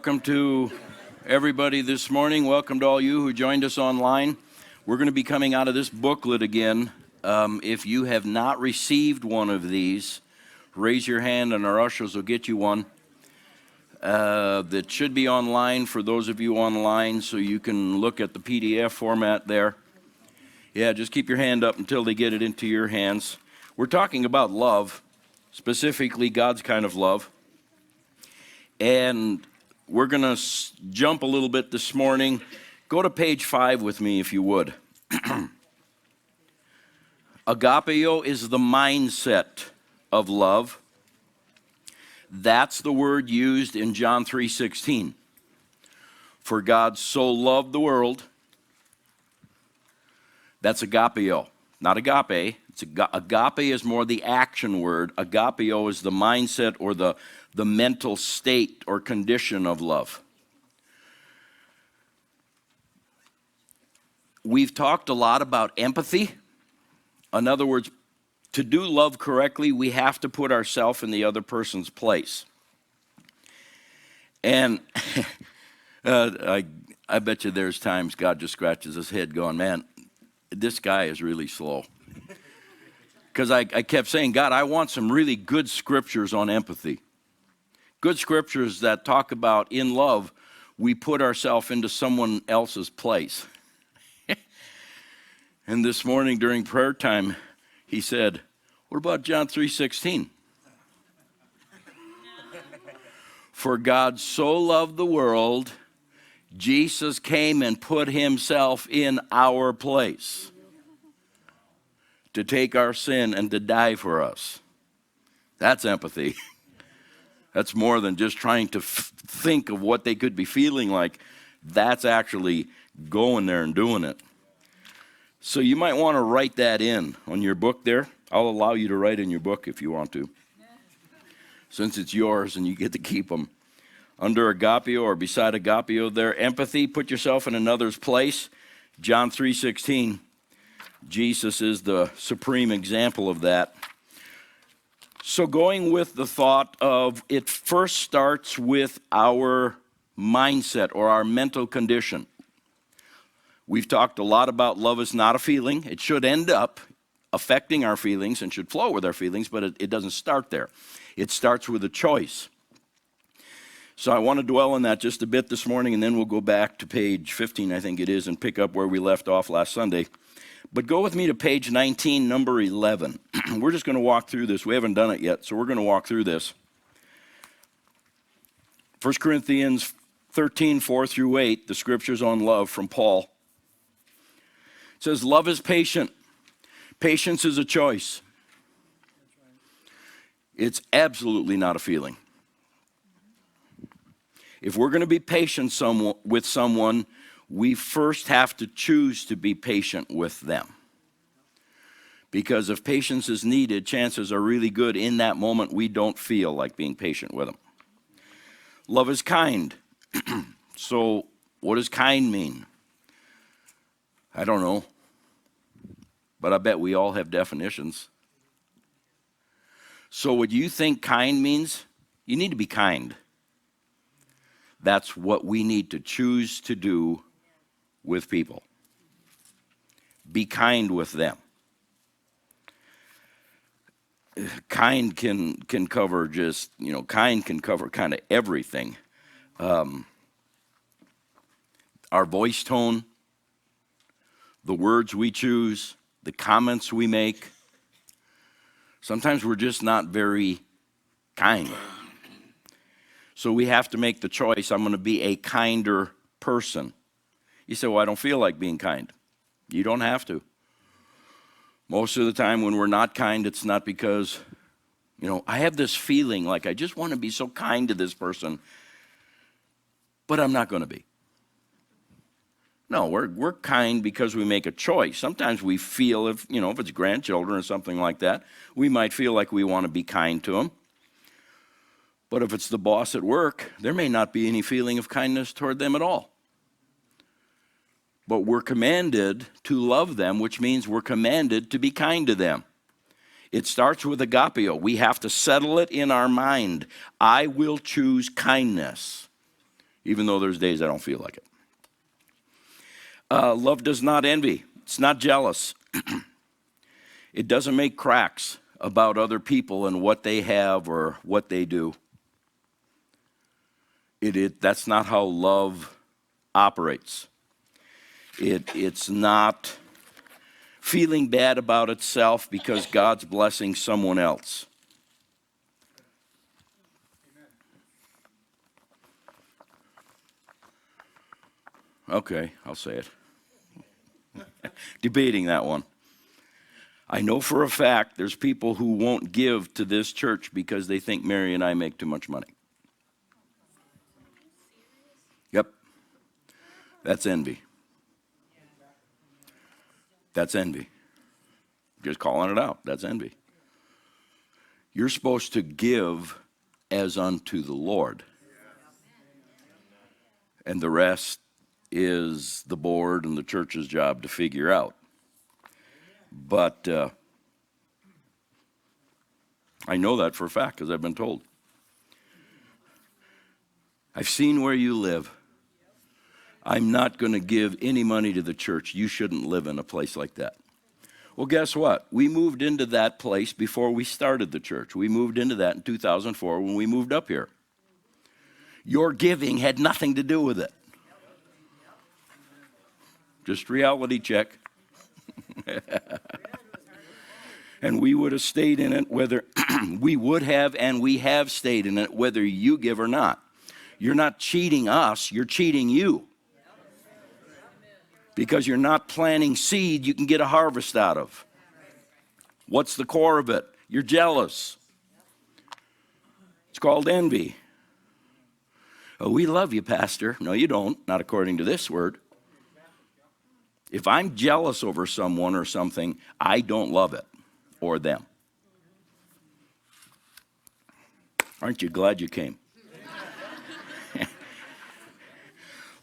Welcome to everybody this morning. Welcome to all you who joined us online. We're going to be coming out of this booklet again. If you have not received one of these, raise your hand and our ushers will get you one. That should be online for those of you online, so you can look at the PDF format there. Yeah, just keep your hand up until they get it into your hands. We're talking about love, specifically God's kind of love. And we're going to jump a little bit this morning. Go to page 5 with me, if you would. Agapeo is the mindset of love. That's the word used in John 3:16. For God so loved the world. That's agapeo, not agape. Agape is more the action word. Agapeo is the mindset or the mental state or condition of love. We've talked a lot about empathy. In other words, to do love correctly, we have to put ourselves in the other person's place. And I bet you there's times God just scratches his head going, man, this guy is really slow. Because I kept saying, God, I want some really good scriptures on empathy. Good scriptures that talk about in love, we put ourselves into someone else's place. And this morning during prayer time, he said, what about John 3:16? For God so loved the world, Jesus came and put himself in our place to take our sin and to die for us. That's empathy. That's more than just trying to think of what they could be feeling like. That's actually going there and doing it. So you might want to write that in on your book there. I'll allow you to write in your book if you want to, since it's yours and you get to keep them. Under agapeo or beside agapeo there, empathy, put yourself in another's place. John 3:16, Jesus is the supreme example of that. So going with the thought of it first starts with our mindset or our mental condition. We've talked a lot about love is not a feeling. It should end up affecting our feelings and should flow with our feelings, but it doesn't start there. It starts with a choice. So I want to dwell on that just a bit this morning, and then we'll go back to page 15, I think it is, and pick up where we left off last Sunday. But go with me to page 19, number 11. We're just going to walk through this. We haven't done it yet, so we're going to walk through this. 1 Corinthians 13, 4 through 8, the scriptures on love from Paul. It says, love is patient. Patience is a choice. It's absolutely not a feeling. If we're going to be patient with someone, we first have to choose to be patient with them. Because if patience is needed, chances are really good in that moment we don't feel like being patient with them. Love is kind. So what does kind mean? I don't know. But I bet we all have definitions. So what you think kind means, you need to be kind. That's what we need to choose to do with people. Be kind with them. Kind can cover just, kind can cover kind of everything. Our voice tone, the words we choose, the comments we make. Sometimes we're just not very kind. So we have to make the choice, I'm going to be a kinder person. You say, well, I don't feel like being kind. You don't have to. Most of the time when we're not kind, it's not because, I have this feeling like I just want to be so kind to this person, but I'm not going to be. No, we're kind because we make a choice. Sometimes we feel, if it's grandchildren or something like that, we might feel like we want to be kind to them. But if it's the boss at work, there may not be any feeling of kindness toward them at all. But we're commanded to love them, which means we're commanded to be kind to them. It starts with agapeo. We have to settle it in our mind. I will choose kindness even though there's days I don't feel like it. Love does not envy. It's not jealous. It doesn't make cracks about other people and what they have or what they do. That's not how love operates. It's not feeling bad about itself because God's blessing someone else. Okay, I'll say it. Debating that one. I know for a fact there's people who won't give to this church because they think Mary and I make too much money. Yep. That's envy. That's envy. Just calling it out. That's envy. You're supposed to give as unto the Lord. And the rest is the board and the church's job to figure out. But I know that for a fact because I've been told. I've seen where you live. I'm not going to give any money to the church. You shouldn't live in a place like that. Well, guess what? We moved into that place before we started the church. We moved into that in 2004 when we moved up here. Your giving had nothing to do with it. Just reality check. And we would have stayed in it whether we would have, and we have stayed in it whether you give or not. You're not cheating us, you're cheating you. Because you're not planting seed you can get a harvest out of. What's the core of it? You're jealous. It's called envy. Oh, we love you, Pastor. No, you don't, not according to this word. If I'm jealous over someone or something, I don't love it or them. Aren't you glad you came?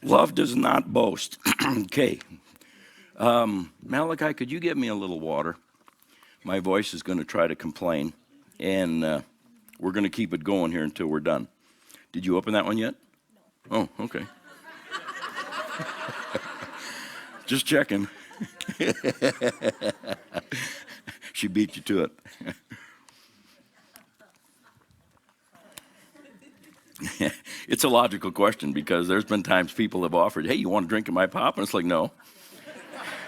Love does not boast. Okay. Malachi, could you give me a little water? My voice is going to try to complain, and we're going to keep it going here until we're done. Did you open that one yet? Oh, okay. Just checking. She beat you to it. It's a logical question because there's been times people have offered, hey, you want to drink in my pop? And it's like, no,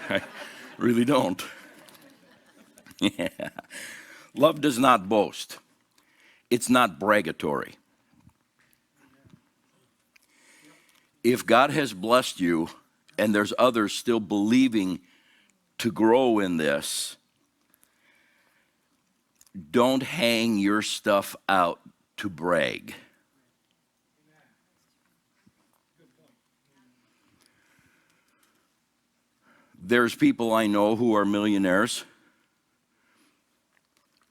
I really don't. Yeah. Love does not boast. It's not bragatory. If God has blessed you and there's others still believing to grow in this, don't hang your stuff out to brag. There's people I know who are millionaires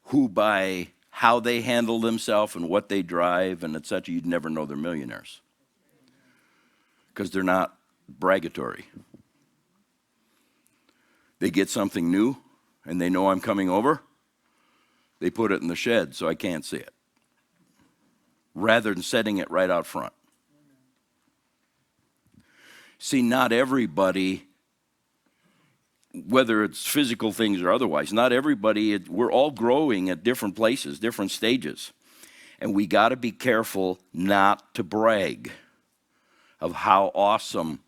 who by how they handle themselves and what they drive and et cetera, you'd never know they're millionaires because they're not bragatory. They get something new and they know I'm coming over. They put it in the shed so I can't see it rather than setting it right out front. See, not everybody, whether it's physical things or otherwise, not everybody, we're all growing at different places, different stages. And we got to be careful not to brag of how awesome,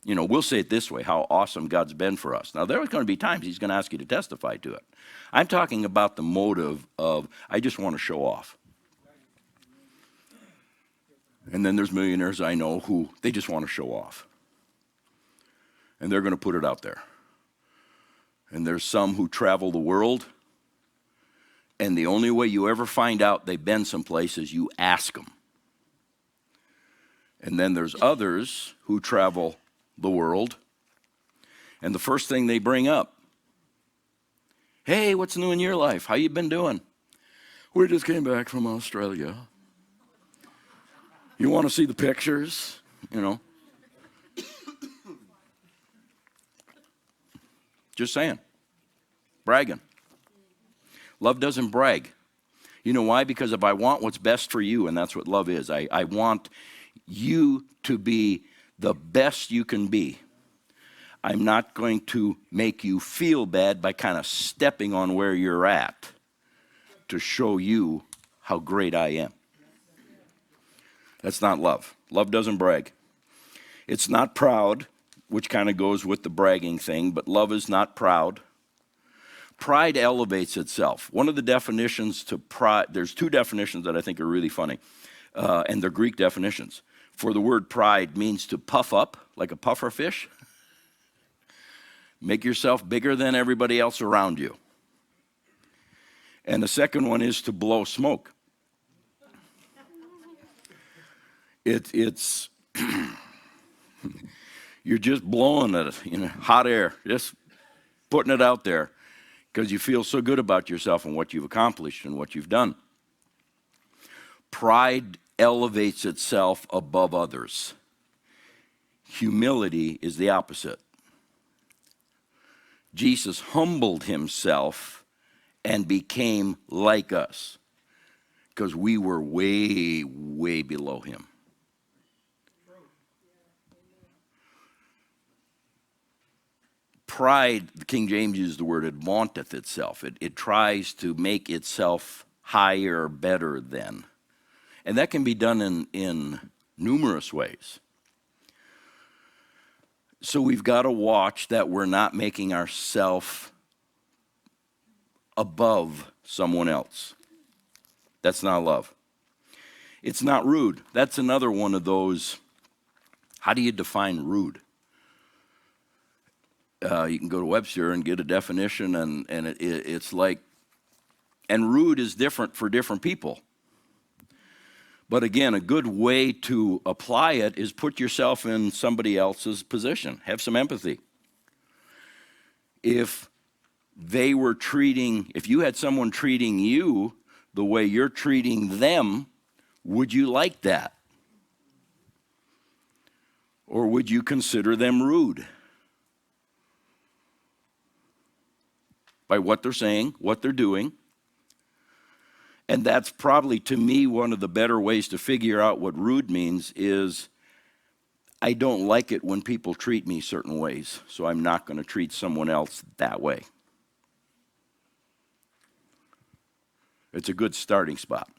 we'll say it this way, how awesome God's been for us. Now, there are going to be times he's going to ask you to testify to it. I'm talking about the motive of, I just want to show off. And then there's millionaires I know who, they just want to show off. And they're going to put it out there. And there's some who travel the world, and the only way you ever find out they've been someplace is you ask them. And then there's others who travel the world, and the first thing they bring up, hey, what's new in your life? How you been doing? We just came back from Australia. You want to see the pictures? Just saying. Bragging. Love doesn't brag. You know why? Because if I want what's best for you, and that's what love is, I want you to be the best you can be. I'm not going to make you feel bad by kind of stepping on where you're at to show you how great I am. That's not love. Love doesn't brag. It's not proud, which kind of goes with the bragging thing, but love is not proud. Pride elevates itself. One of the definitions to pride, there's two definitions that I think are really funny, and they're Greek definitions. For the word pride means to puff up, like a puffer fish. Make yourself bigger than everybody else around you. And the second one is to blow smoke. It's you're just blowing it, hot air, just putting it out there because you feel so good about yourself and what you've accomplished and what you've done. Pride elevates itself above others. Humility is the opposite. Jesus humbled himself and became like us because we were way, way below him. Pride, the King James uses the word, it vaunteth itself. It tries to make itself higher, better than. And that can be done in numerous ways. So we've got to watch that we're not making ourselves above someone else. That's not love. It's not rude. That's another one of those, how do you define rude? You can go to Webster and get a definition, and it's like, and rude is different for different people. But again, a good way to apply it is put yourself in somebody else's position. Have some empathy. If you had someone treating you the way you're treating them, would you like that? Or would you consider them rude? By what they're saying, what they're doing. And that's probably, to me, one of the better ways to figure out what rude means is I don't like it when people treat me certain ways, so I'm not going to treat someone else that way. It's a good starting spot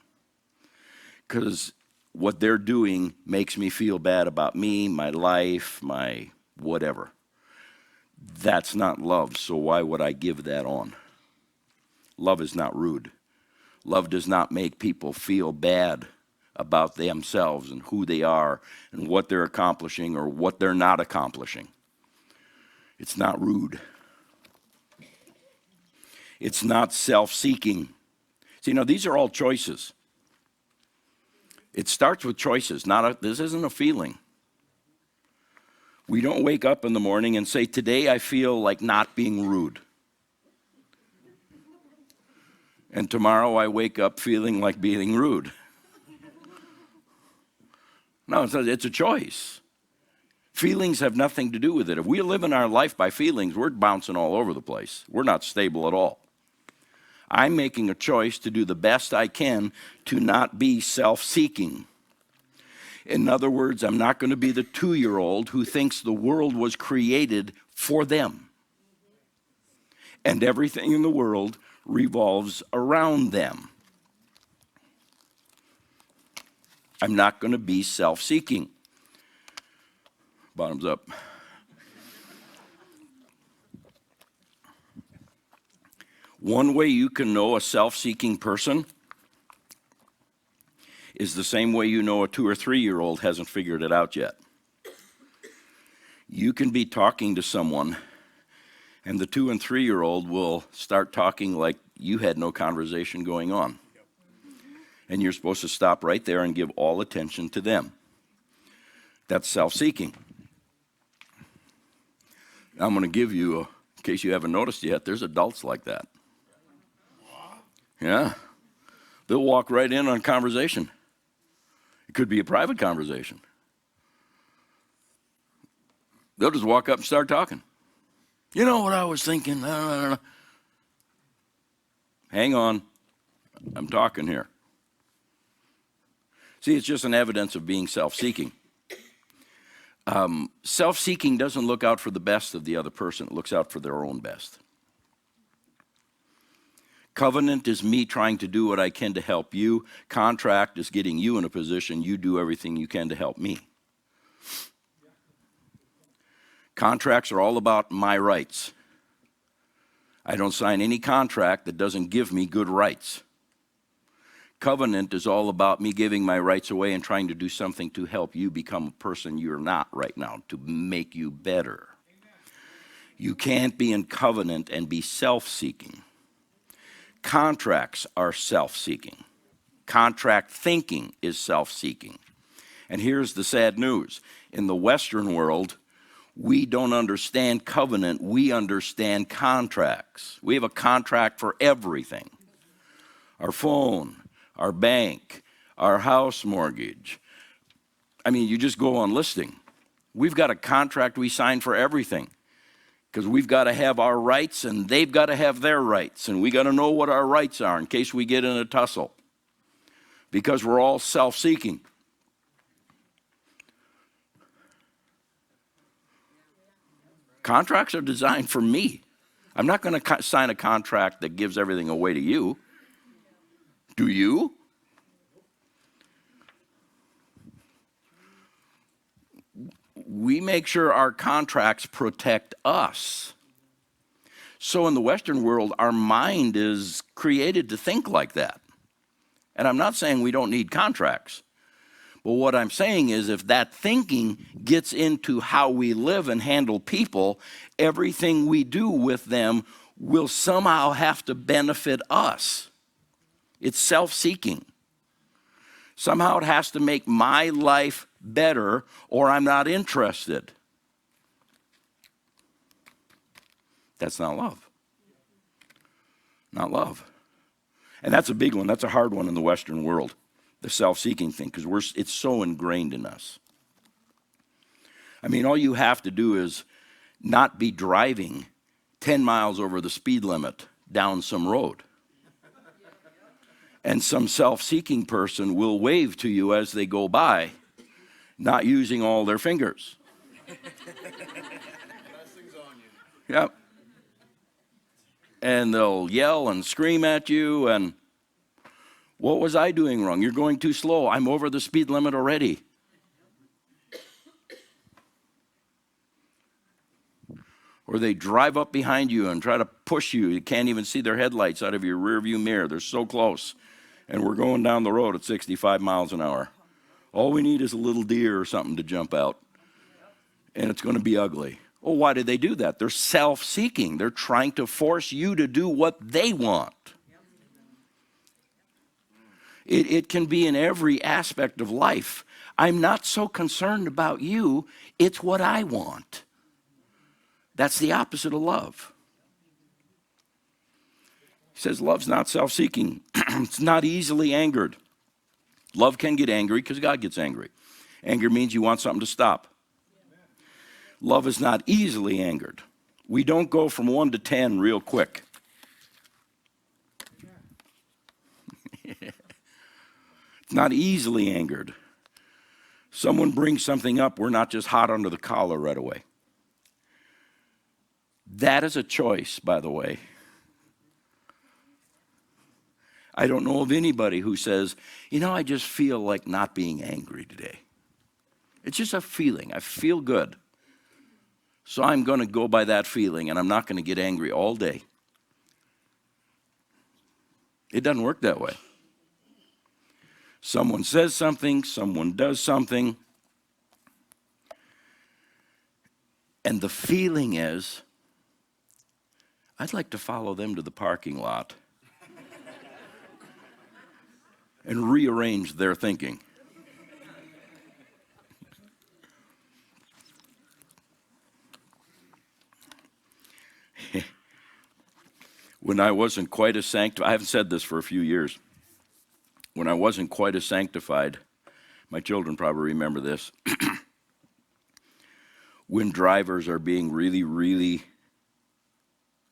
because what they're doing makes me feel bad about me, my life, my whatever. That's not love, so why would I give that on? Love is not rude. Love does not make people feel bad about themselves and who they are and what they're accomplishing or what they're not accomplishing. It's not rude. It's not self-seeking. See, now these are all choices. It starts with choices. This isn't a feeling. We don't wake up in the morning and say, today I feel like not being rude. And tomorrow I wake up feeling like being rude. No, it's a choice. Feelings have nothing to do with it. If we live in our life by feelings, we're bouncing all over the place. We're not stable at all. I'm making a choice to do the best I can to not be self-seeking. In other words, I'm not going to be the 2-year-old who thinks the world was created for them. And everything in the world revolves around them. I'm not going to be self-seeking. Bottoms up. One way you can know a self-seeking person is the same way you know a 2 or 3-year-old hasn't figured it out yet. You can be talking to someone and the 2 and 3-year-old will start talking like you had no conversation going on. And you're supposed to stop right there and give all attention to them. That's self-seeking. I'm going to give you, in case you haven't noticed yet, there's adults like that. Yeah. They'll walk right in on conversation. It could be a private conversation. They'll just walk up and start talking. You know what I was thinking? Hang on. I'm talking here. See, it's just an evidence of being self-seeking. Self-seeking doesn't look out for the best of the other person. It looks out for their own best. Covenant is me trying to do what I can to help you. Contract is getting you in a position you do everything you can to help me. Contracts are all about my rights. I don't sign any contract that doesn't give me good rights. Covenant is all about me giving my rights away and trying to do something to help you become a person you're not right now, to make you better. You can't be in covenant and be self-seeking. Contracts are self-seeking. Contract thinking is self-seeking. And here's the sad news. In the Western world, we don't understand covenant. We understand contracts. We have a contract for everything. Our phone, our bank, our house mortgage. I mean, you just go on listing. We've got a contract we sign for everything. Because we've got to have our rights and they've got to have their rights. And we got to know what our rights are in case we get in a tussle. Because we're all self-seeking. Contracts are designed for me. I'm not going to sign a contract that gives everything away to you. Do you? We make sure our contracts protect us. So in the Western world, our mind is created to think like that. And I'm not saying we don't need contracts. But what I'm saying is if that thinking gets into how we live and handle people, everything we do with them will somehow have to benefit us. It's self-seeking. Somehow it has to make my life better or I'm not interested. That's not love. Not love. And that's a big one. That's a hard one in the Western world, the self-seeking thing, because it's so ingrained in us. I mean, all you have to do is not be driving 10 miles over the speed limit down some road. And some self-seeking person will wave to you as they go by, not using all their fingers. Yep. And they'll yell and scream at you and, what was I doing wrong? You're going too slow. I'm over the speed limit already. Or they drive up behind you and try to push you. You can't even see their headlights out of your rearview mirror. They're so close. And we're going down the road at 65 miles an hour. All we need is a little deer or something to jump out. And it's going to be ugly. Well, why did they do that? They're self-seeking. They're trying to force you to do what they want. It can be in every aspect of life. I'm not so concerned about you. It's what I want. That's the opposite of love. He says love's not self-seeking. It's not easily angered. Love can get angry because God gets angry. Anger means you want something to stop. Love is not easily angered. We don't go from 1 to 10 real quick. It's not easily angered. Someone brings something up, we're not just hot under the collar right away. That is a choice, by the way. I don't know of anybody who says, I just feel like not being angry today. It's just a feeling. I feel good. So I'm going to go by that feeling, and I'm not going to get angry all day. It doesn't work that way. Someone says something, someone does something, and the feeling is, I'd like to follow them to the parking lot and rearrange their thinking. When I wasn't quite as sanctified, I haven't said this for a few years. When I wasn't quite as sanctified, my children probably remember this. When drivers are being really, really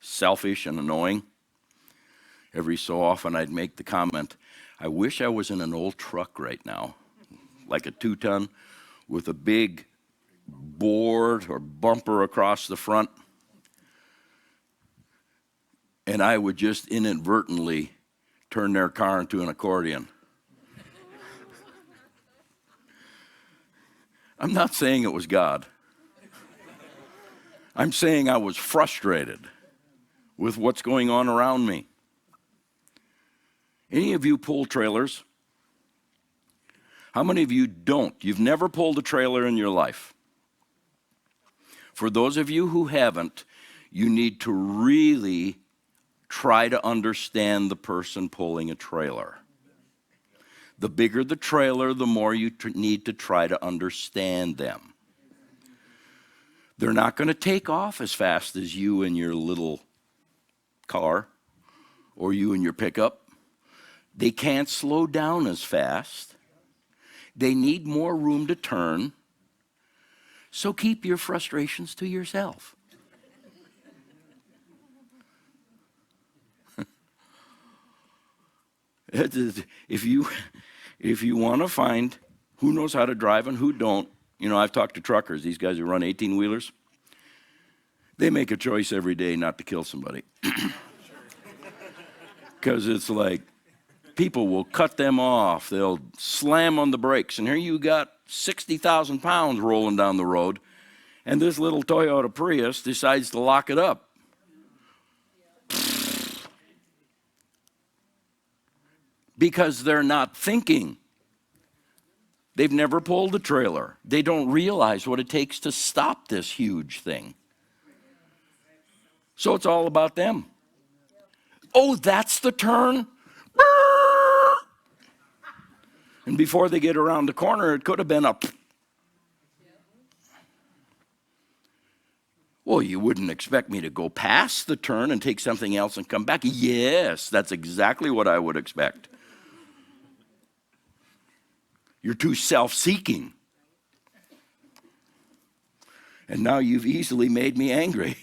selfish and annoying, every so often I'd make the comment, I wish I was in an old truck right now like a 2-ton, with a big board or bumper across the front. And I would just inadvertently turn their car into an accordion. I'm not saying it was God. I'm saying I was frustrated with what's going on around me. Any of you pull trailers? How many of you don't? You've never pulled a trailer in your life. For those of you who haven't, you need to really try to understand the person pulling a trailer. The bigger the trailer, the more you need to try to understand them. They're not going to take off as fast as you in your little car or you in your pickup. They can't slow down as fast. They need more room to turn. So keep your frustrations to yourself. If you want to find who knows how to drive and who don't, I've talked to truckers, these guys who run 18-wheelers. They make a choice every day not to kill somebody. Because it's like people will cut them off. They'll slam on the brakes. And here you got 60,000 pounds rolling down the road, and this little Toyota Prius decides to lock it up. Because they're not thinking. They've never pulled a trailer. They don't realize what it takes to stop this huge thing. So it's all about them. Oh, that's the turn? And before they get around the corner, it could have been a... Well, you wouldn't expect me to go past the turn and take something else and come back. Yes, that's exactly what I would expect. You're too self-seeking. And now you've easily made me angry.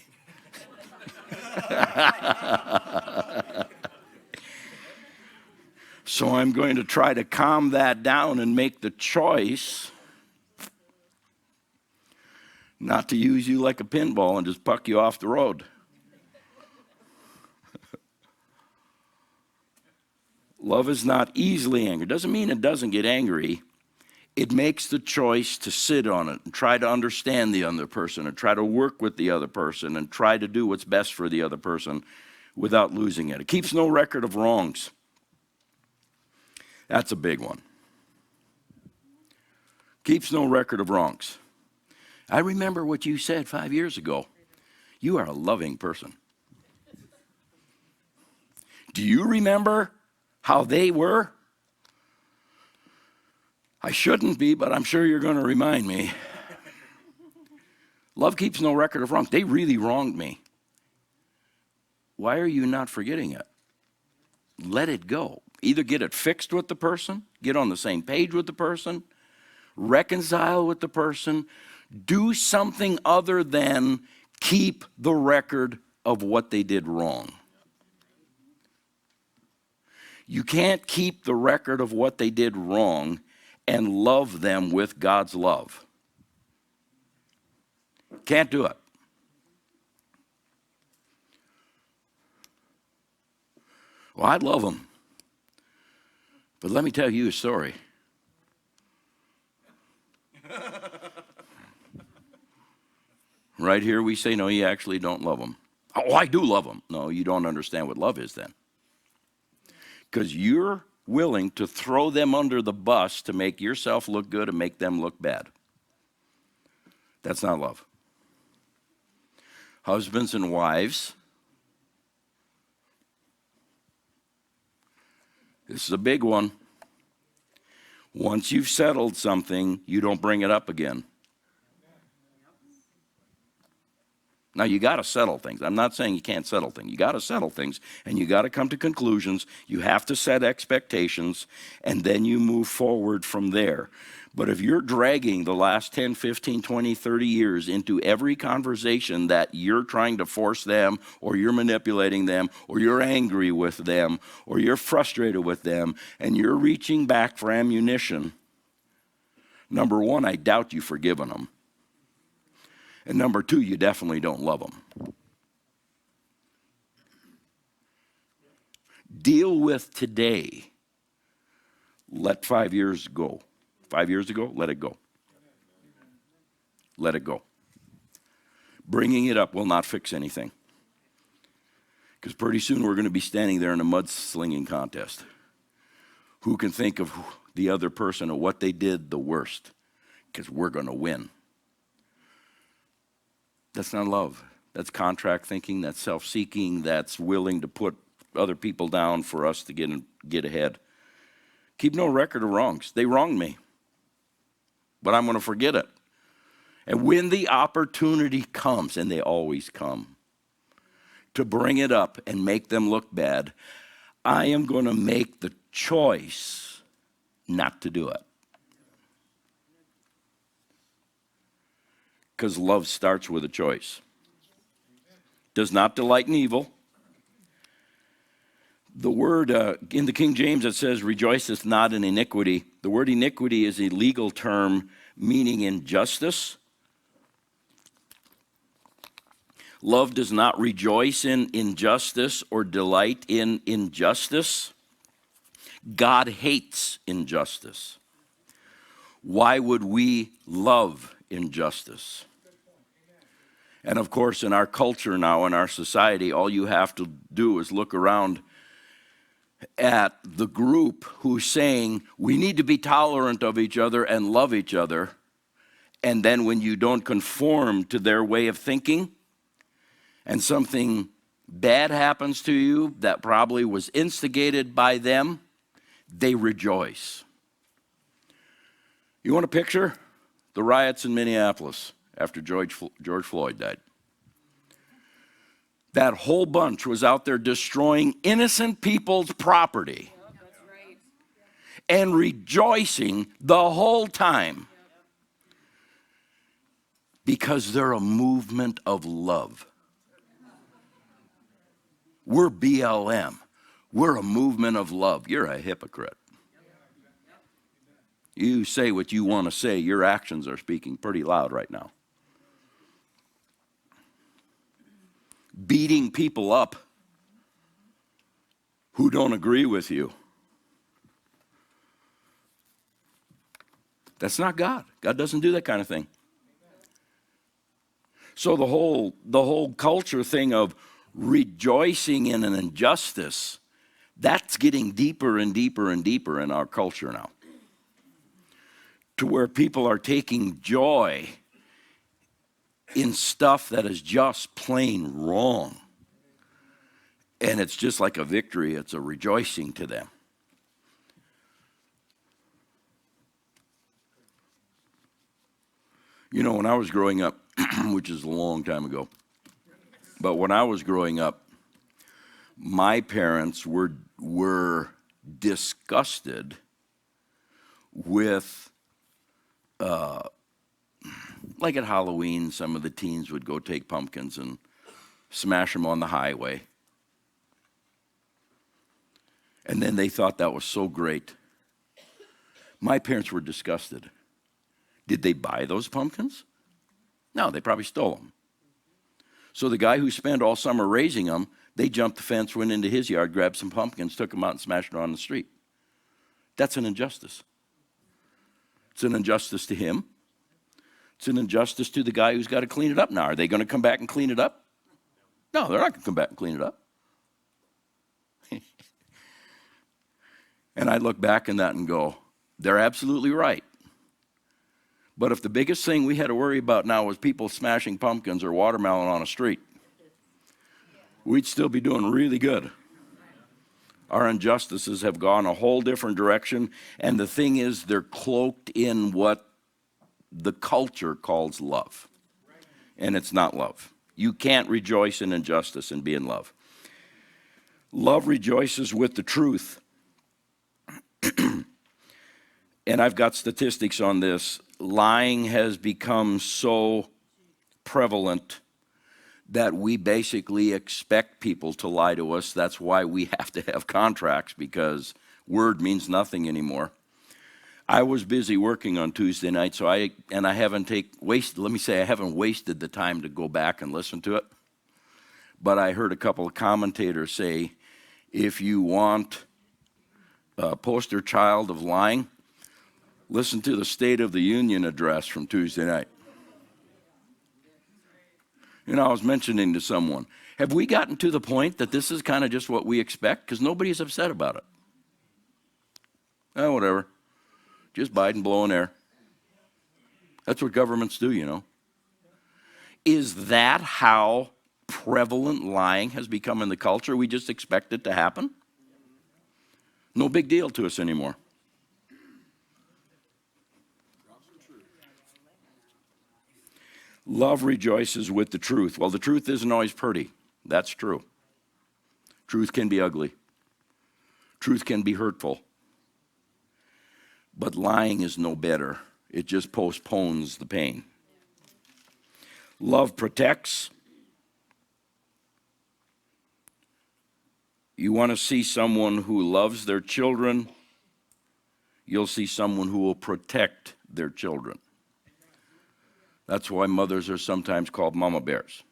So I'm going to try to calm that down and make the choice not to use you like a pinball and just puck you off the road. Love is not easily angry. Doesn't mean it doesn't get angry. It makes the choice to sit on it and try to understand the other person and try to work with the other person and try to do what's best for the other person without losing it. It keeps no record of wrongs. That's a big one. Keeps no record of wrongs. I remember what you said 5 years ago. You are a loving person. Do you remember how they were? I shouldn't be, but I'm sure you're going to remind me. Love keeps no record of wrongs. They really wronged me. Why are you not forgetting it? Let it go. Either get it fixed with the person, get on the same page with the person, reconcile with the person, do something other than keep the record of what they did wrong. You can't keep the record of what they did wrong and love them with God's love. Can't do it. Well, I love them. But let me tell you a story. Right here we say, no, you actually don't love them. Oh, I do love them. No, you don't understand what love is then. Because you're willing to throw them under the bus to make yourself look good and make them look bad. That's not love. Husbands and wives, this is a big one. Once you've settled something, you don't bring it up again. Now, you got to settle things. I'm not saying you can't settle things. You got to settle things, and you got to come to conclusions. You have to set expectations, and then you move forward from there. But if you're dragging the last 10, 15, 20, 30 years into every conversation that you're trying to force them, or you're manipulating them, or you're angry with them, or you're frustrated with them, and you're reaching back for ammunition, Number one, I doubt you've forgiven them. And number two, you definitely don't love them. Deal with today. Let 5 years go. 5 years ago, let it go. Let it go. Bringing it up will not fix anything. Because pretty soon we're going to be standing there in a mudslinging contest. Who can think of the other person or what they did the worst? Because we're going to win. That's not love. That's contract thinking. That's self-seeking. That's willing to put other people down for us to get ahead. Keep no record of wrongs. They wronged me. But I'm going to forget it. And when the opportunity comes, and they always come, to bring it up and make them look bad, I am going to make the choice not to do it. Because love starts with a choice. Does not delight in evil. The word, in the King James, it says, rejoiceth not in iniquity. The word iniquity is a legal term meaning injustice. Love does not rejoice in injustice or delight in injustice. God hates injustice. Why would we love injustice? And of course, in our culture now, in our society, all you have to do is look around at the group who's saying we need to be tolerant of each other and love each other. And then when you don't conform to their way of thinking and something bad happens to you that probably was instigated by them, they rejoice. You want a picture? The riots in Minneapolis after George Floyd died. That whole bunch was out there destroying innocent people's property. Yep, that's right. And rejoicing the whole time. Because they're a movement of love. We're BLM. We're a movement of love. You're a hypocrite. You say what you want to say. Your actions are speaking pretty loud right now. Beating people up who don't agree with you. That's not God. God doesn't do that kind of thing. So the whole culture thing of rejoicing in an injustice, that's getting deeper and deeper and deeper in our culture now. To where people are taking joy in stuff that is just plain wrong. And it's just like a victory. It's a rejoicing to them. You know, when I was growing up, which is a long time ago, but when I was growing up, my parents were disgusted with like at Halloween, some of the teens would go take pumpkins and smash them on the highway. And then they thought that was so great. My parents were disgusted. Did they buy those pumpkins? No, they probably stole them. So the guy who spent all summer raising them, they jumped the fence, went into his yard, grabbed some pumpkins, took them out and smashed them on the street. That's an injustice. It's an injustice to him. It's an injustice to the guy who's got to clean it up now. Are they going to come back and clean it up? No, they're not going to come back and clean it up. And I look back in that and go, they're absolutely right. But if the biggest thing we had to worry about now was people smashing pumpkins or watermelon on a street, we'd still be doing really good. Our injustices have gone a whole different direction, and the thing is, they're cloaked in what the culture calls love. And it's not love. You can't rejoice in injustice and be in love. Love rejoices with the truth. And I've got statistics on this. Lying has become so prevalent that we basically expect people to lie to us. That's why we have to have contracts, because word means nothing anymore. I was busy working on Tuesday night, so I haven't wasted the time to go back and listen to it. But I heard a couple of commentators say, if you want a poster child of lying, listen to the State of the Union address from Tuesday night. You know, I was mentioning to someone, have we gotten to the point that this is kind of just what we expect? Because nobody's upset about it. Oh, whatever. Just Biden blowing air. That's what governments do, you know. Is that how prevalent lying has become in the culture? We just expect it to happen? No big deal to us anymore. Love rejoices with the truth. Well, the truth isn't always pretty. That's true. Truth can be ugly. Truth can be hurtful. But lying is no better. It just postpones the pain. Love protects. You want to see someone who loves their children, you'll see someone who will protect their children. That's why mothers are sometimes called mama bears.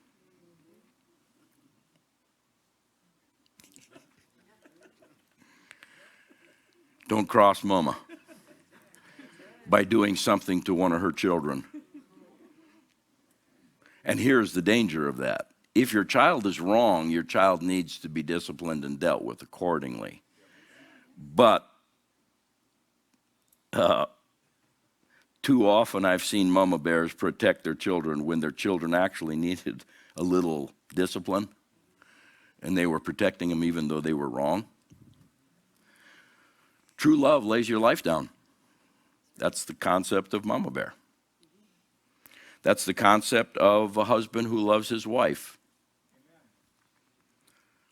Don't cross mama by doing something to one of her children. And here's the danger of that. If your child is wrong, your child needs to be disciplined and dealt with accordingly. But too often I've seen mama bears protect their children when their children actually needed a little discipline, and they were protecting them even though they were wrong. True love lays your life down. That's the concept of mama bear. That's the concept of a husband who loves his wife,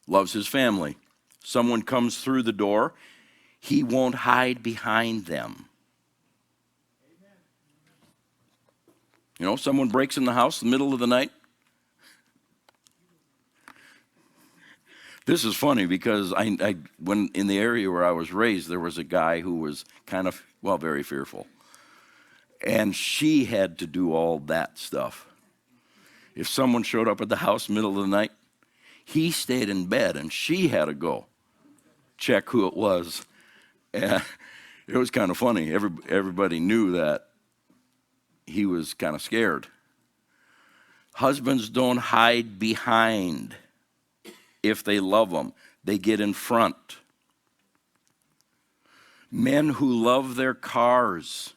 loves his family. Someone comes through the door, he won't hide behind them. You know, someone breaks in the house in the middle of the night. This is funny because when in the area where I was raised, there was a guy who was kind of, very fearful. And she had to do all that stuff. If someone showed up at the house in the middle of the night, he stayed in bed and she had to go check who it was. And it was kind of funny. Everybody knew that he was kind of scared. Husbands don't hide behind if they love them. They get in front. Men who love their cars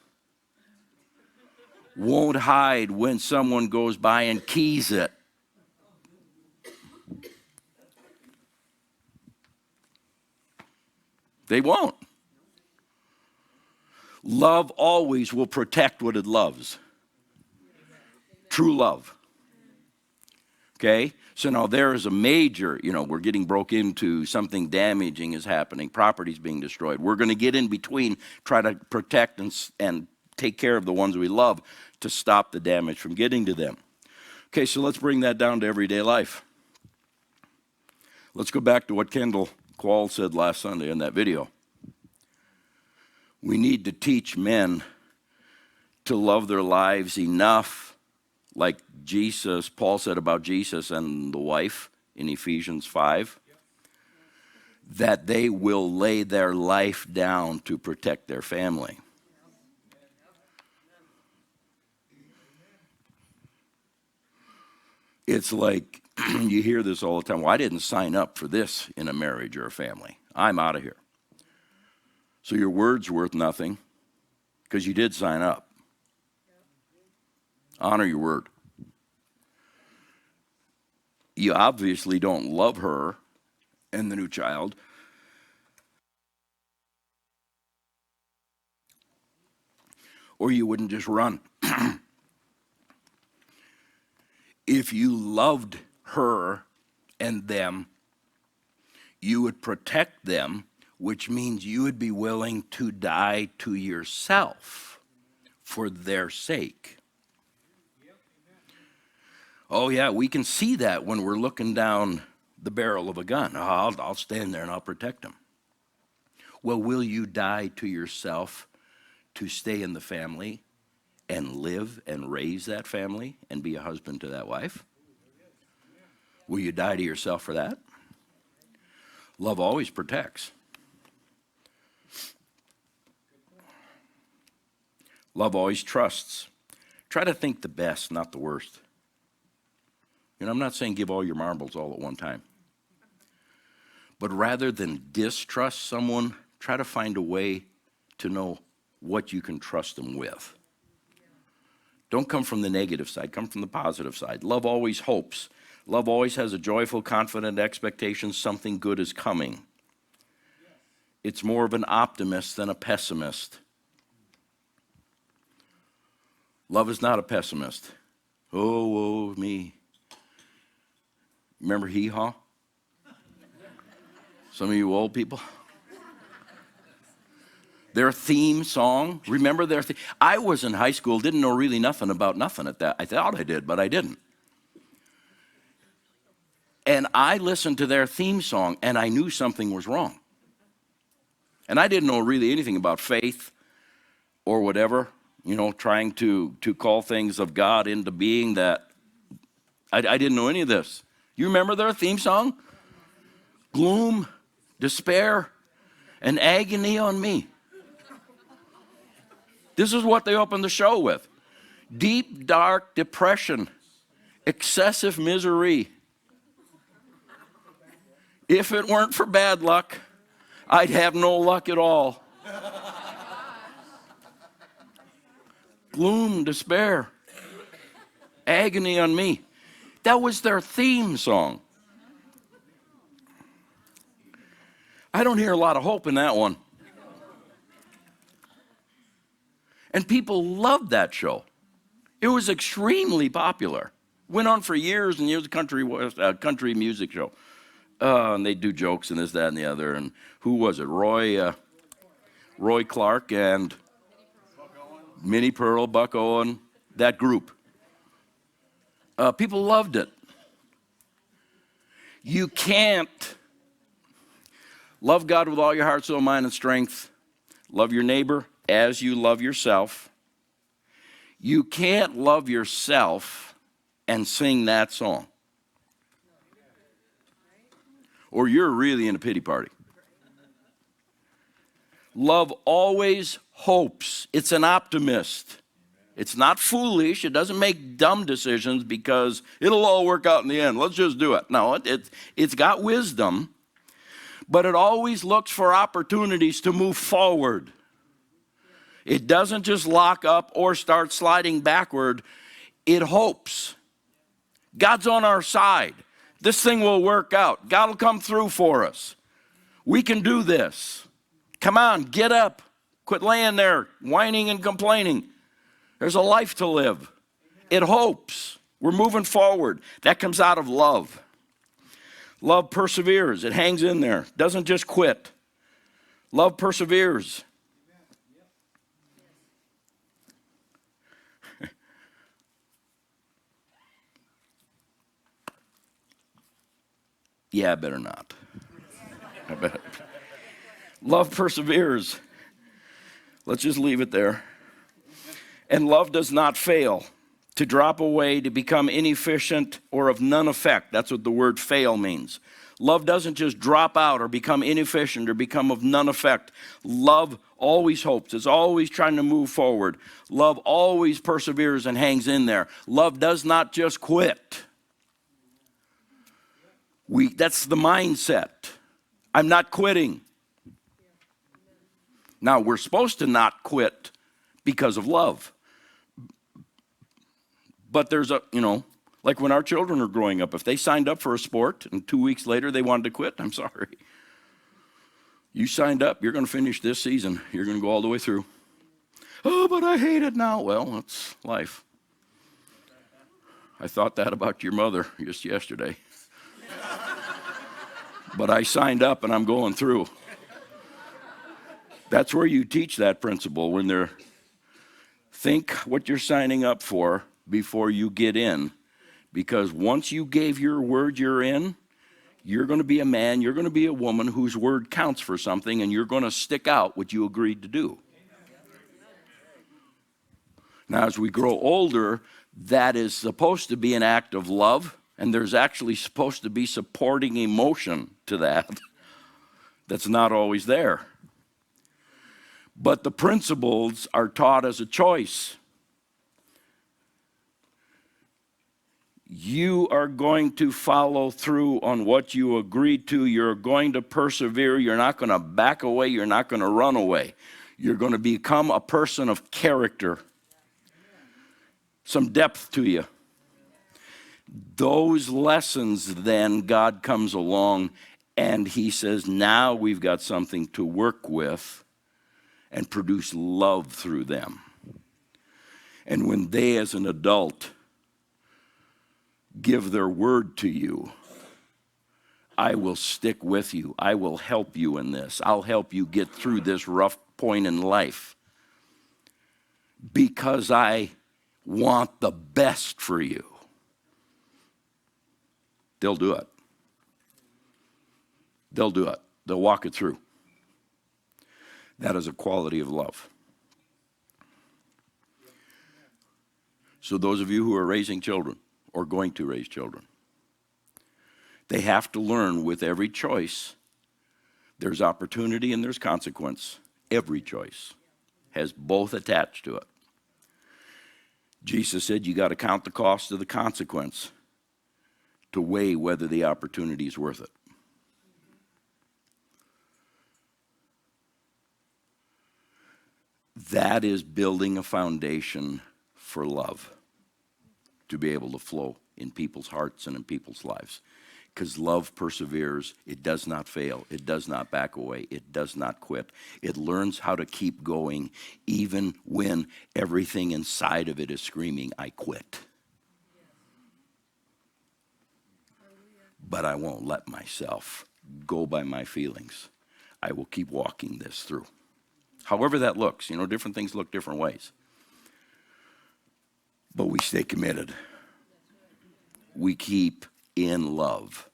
won't hide when someone goes by and keys it. They won't. Love always will protect what it loves. True love. Okay? So now there is a major, we're getting broke into, something damaging is happening, property's being destroyed. We're going to get in between, try to protect and take care of the ones we love to stop the damage from getting to them. Okay, so let's bring that down to everyday life. Let's go back to what Kendall Quall said last Sunday in that video. We need to teach men to love their lives enough, like Paul said about Jesus and the wife in Ephesians 5, that they will lay their life down to protect their family. It's like you hear this all the time. Well, I didn't sign up for this in a marriage or a family. I'm out of here. So your word's worth nothing because you did sign up. Honor your word. You obviously don't love her and the new child. Or you wouldn't just run. If you loved her and them, you would protect them, which means you would be willing to die to yourself for their sake. Oh yeah, we can see that when we're looking down the barrel of a gun. I'll stand there and I'll protect them. Well, will you die to yourself to stay in the family and live and raise that family and be a husband to that wife? Will you die to yourself for that? Love always protects. Love always trusts. Try to think the best, not the worst. And I'm not saying give all your marbles all at one time. But rather than distrust someone, try to find a way to know what you can trust them with. Don't come from the negative side, come from the positive side. Love always hopes. Love always has a joyful, confident expectation something good is coming. It's more of an optimist than a pessimist. Love is not a pessimist. Oh, woe me. Remember Hee Haw? Some of you old people. Their theme song, remember their theme? I was in high school, didn't know really nothing about nothing at that. I thought I did, but I didn't. And I listened to their theme song, and I knew something was wrong. And I didn't know really anything about faith or whatever, trying to call things of God into being that. I didn't know any of this. You remember their theme song? Gloom, despair, and agony on me. This is what they opened the show with. Deep, dark depression, excessive misery. If it weren't for bad luck, I'd have no luck at all. Gloom, despair, agony on me. That was their theme song. I don't hear a lot of hope in that one. And people loved that show. It was extremely popular. Went on for years and years. Country music show. And they do jokes and this, that, and the other. And who was it? Roy Clark and Minnie Pearl, Buck Owen, that group. People loved it. You can't love God with all your heart, soul, mind, and strength. Love your neighbor as you love yourself. You can't love yourself and sing that song. Or you're really in a pity party. Love always hopes. It's an optimist. It's not foolish. It doesn't make dumb decisions because it'll all work out in the end. Let's just do it. No, it's got wisdom, but it always looks for opportunities to move forward. It doesn't just lock up or start sliding backward. It hopes. God's on our side. This thing will work out. God will come through for us. We can do this. Come on, get up. Quit laying there whining and complaining. There's a life to live. It hopes. We're moving forward. That comes out of love. Love perseveres. It hangs in there. Doesn't just quit. Love perseveres. Yeah, I better not. I bet. Love perseveres. Let's just leave it there. And love does not fail. To drop away, to become inefficient or of none effect. That's what the word fail means. Love doesn't just drop out or become inefficient or become of none effect. Love always hopes. It's always trying to move forward. Love always perseveres and hangs in there. Love does not just quit. That's the mindset. I'm not quitting. Now, we're supposed to not quit because of love. But there's like when our children are growing up, if they signed up for a sport and 2 weeks later they wanted to quit, I'm sorry. You signed up, you're going to finish this season. You're going to go all the way through. Oh, but I hate it now. Well, that's life. I thought that about your mother just yesterday. But I signed up and I'm going through. That's where you teach that principle when they're think what you're signing up for before you get in. Because once you gave your word you're in, you're going to be a man, you're going to be a woman whose word counts for something, and you're going to stick out what you agreed to do. Now, as we grow older, that is supposed to be an act of love, and there's actually supposed to be supporting emotion to that that's not always there. But the principles are taught as a choice. You are going to follow through on what you agreed to. You're going to persevere. You're not going to back away. You're not going to run away. You're going to become a person of character. Some depth to you. Those lessons, then God comes along and he says, now we've got something to work with and produce love through them. And when they, as an adult, give their word to you, I will stick with you. I will help you in this. I'll help you get through this rough point in life because I want the best for you. They'll do it. They'll do it. They'll walk it through. That is a quality of love. So those of you who are raising children or going to raise children, they have to learn with every choice, there's opportunity and there's consequence. Every choice has both attached to it. Jesus said you got to count the cost of the consequence to weigh whether the opportunity is worth it. That is building a foundation for love to be able to flow in people's hearts and in people's lives. Because love perseveres, it does not fail, it does not back away, it does not quit. It learns how to keep going even when everything inside of it is screaming, I quit. But I won't let myself go by my feelings. I will keep walking this through. However that looks, different things look different ways. But we stay committed. We keep in love.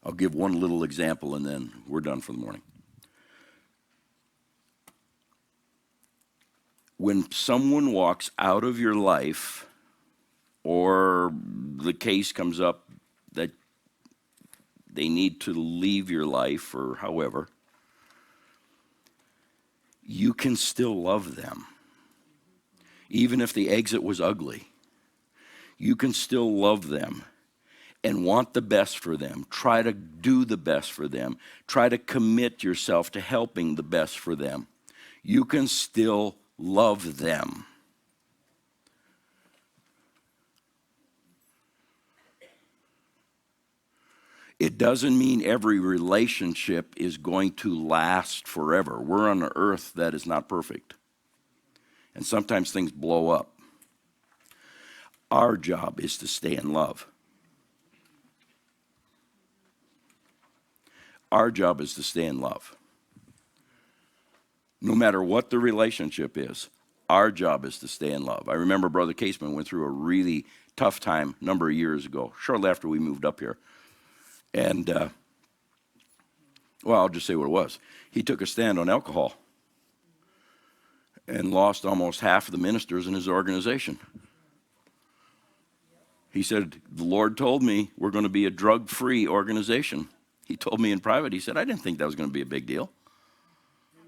I'll give one little example and then we're done for the morning. When someone walks out of your life or the case comes up that they need to leave your life or however, you can still love them. Even if the exit was ugly, you can still love them and want the best for them. Try to do the best for them. Try to commit yourself to helping the best for them. You can still love them. It doesn't mean every relationship is going to last forever. We're on an earth that is not perfect. And sometimes things blow up. Our job is to stay in love. Our job is to stay in love. No matter what the relationship is, our job is to stay in love. I remember Brother Caseman went through a really tough time a number of years ago, shortly after we moved up here. And, I'll just say what it was. He took a stand on alcohol and lost almost half of the ministers in his organization. He said, the Lord told me we're going to be a drug-free organization. He told me in private, he said, I didn't think that was going to be a big deal.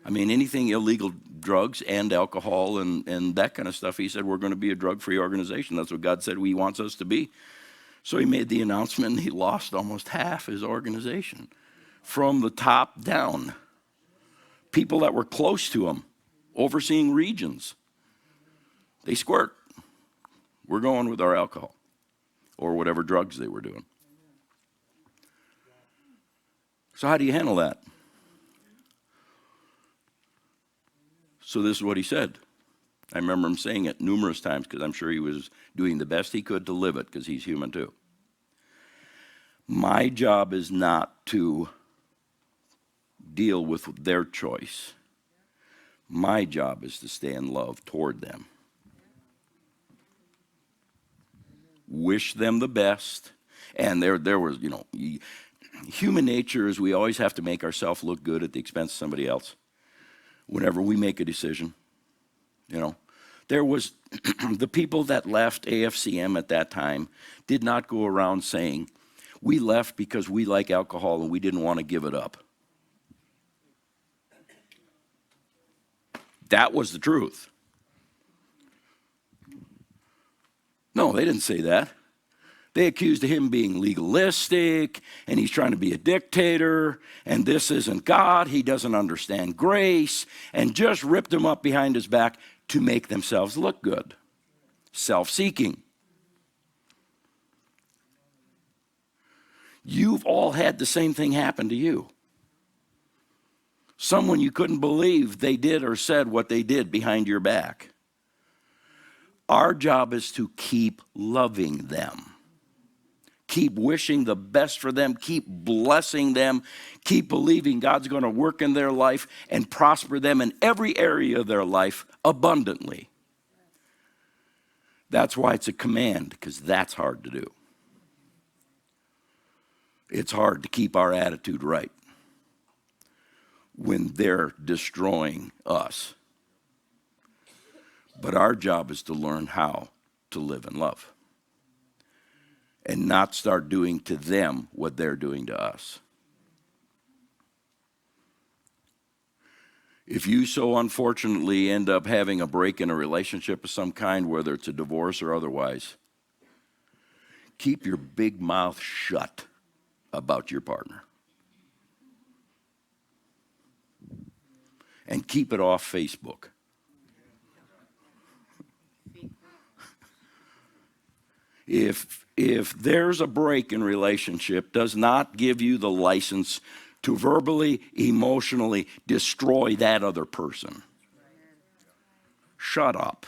I mean, anything illegal drugs and alcohol and that kind of stuff, he said, we're going to be a drug-free organization. That's what God said he wants us to be. So he made the announcement and he lost almost half his organization from the top down. People that were close to him, overseeing regions, they squirt. We're going with our alcohol or whatever drugs they were doing. So how do you handle that? So this is what he said. I remember him saying it numerous times because I'm sure he was doing the best he could to live it because he's human too. My job is not to deal with their choice. My job is to stay in love toward them. Wish them the best. And there was, human nature is we always have to make ourselves look good at the expense of somebody else whenever we make a decision. You know, there was the people that left AFCM at that time did not go around saying, we left because we like alcohol and we didn't want to give it up. That was the truth. No, they didn't say that. They accused him of being legalistic, and he's trying to be a dictator, and this isn't God, he doesn't understand grace, and just ripped him up behind his back to make themselves look good. Self-seeking. You've all had the same thing happen to you. Someone you couldn't believe they did or said what they did behind your back. Our job is to keep loving them. Keep wishing the best for them. Keep blessing them. Keep believing God's going to work in their life and prosper them in every area of their life abundantly. That's why it's a command, because that's hard to do. It's hard to keep our attitude right when they're destroying us. But our job is to learn how to live in love and not start doing to them what they're doing to us. If you so unfortunately end up having a break in a relationship of some kind, whether it's a divorce or otherwise, keep your big mouth shut about your partner. And keep it off Facebook. If there's a break in relationship, does not give you the license to verbally, emotionally destroy that other person. Shut up.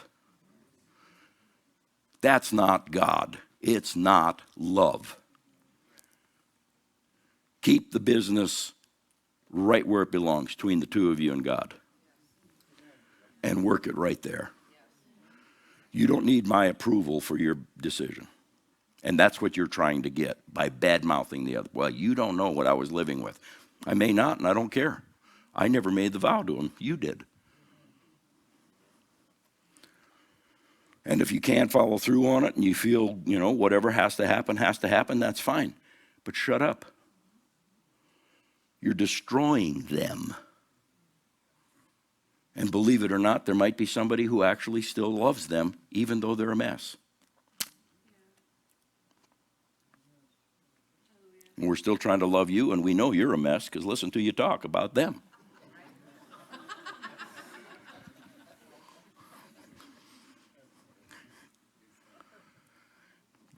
That's not God. It's not love. Keep the business right where it belongs, between the two of you and God. And work it right there. You don't need my approval for your decision. And that's what you're trying to get by bad-mouthing the other. Well, you don't know what I was living with. I may not, and I don't care. I never made the vow to him. You did. And if you can't follow through on it and you feel, whatever has to happen, that's fine. But shut up. You're destroying them. And believe it or not, there might be somebody who actually still loves them, even though they're a mess. And we're still trying to love you, and we know you're a mess, because listen to you talk about them.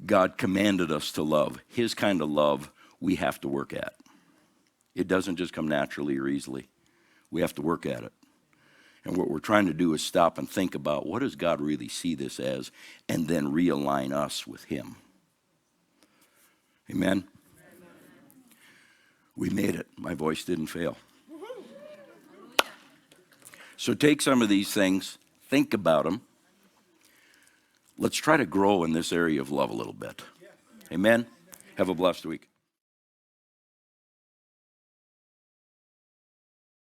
God commanded us to love. His kind of love we have to work at. It doesn't just come naturally or easily. We have to work at it. And what we're trying to do is stop and think about, what does God really see this as, and then realign us with him. Amen? We made it. My voice didn't fail. So take some of these things, think about them. Let's try to grow in this area of love a little bit. Amen? Have a blessed week.